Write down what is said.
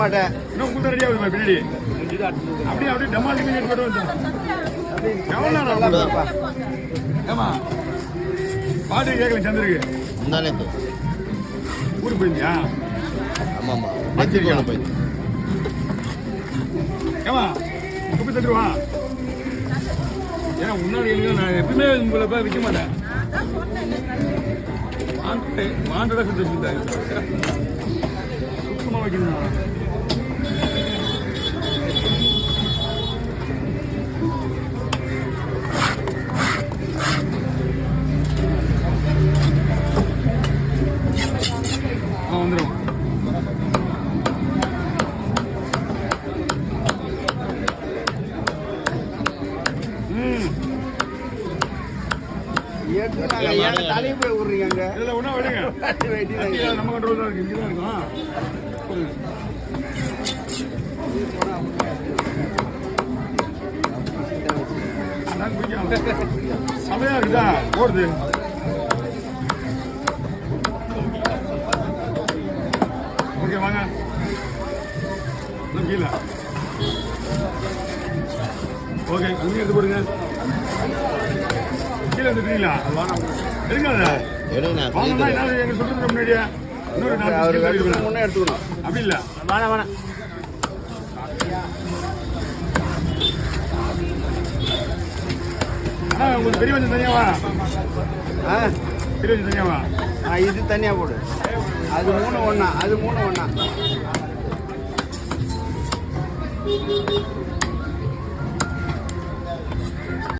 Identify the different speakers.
Speaker 1: மாட்டேன்
Speaker 2: இன்னும் உங்களுக்கு ரெடியா வருமா பின்னாடி அப்படியே அப்படியே டமால் மீன் போட்டு வந்தோம் எவ்வளோ ஏமா பாட்டு கேட்கல சந்திருக்கு
Speaker 1: முந்தானே
Speaker 2: ஊருக்கு போயிருந்தியா
Speaker 1: ஆமாம் ஆமாம் நேற்று போய்
Speaker 2: ஏமா குப்பி தட்டுருவா ஏன்னா முன்னாடி எனக்கு நான் எப்பவுமே உங்களை போய் விற்க மாட்டேன் மாண்டோட சுத்தமாக வைக்கணும் வந்துடும்
Speaker 1: தலையை போய் விடுறீங்க
Speaker 2: இதில் ஒன்றா விடுங்க நம்ம கண்ட்ரோல் தான் இருக்கு இங்கே தான் இருக்கும் சமையா இருக்குதா ஓடுது ஓகே வாங்க கீழே ஓகே அங்கே எடுத்து போடுங்க கீழே எடுத்துட்டீங்களா இருக்காத வாங்கண்ணா என்ன எங்க சொல்றதுக்கு முன்னாடியே இன்னொரு முன்னே எடுத்துக்கணும் அப்படி இல்லை வேணாம் வேணாம் உங்களுக்கு பெரிய வஞ்சம் தனியாவா பெரிய வஞ்சம் தனியாவா
Speaker 1: இது தனியாக போடு அது 3 ஒன்றா அது 3 ஒன்றா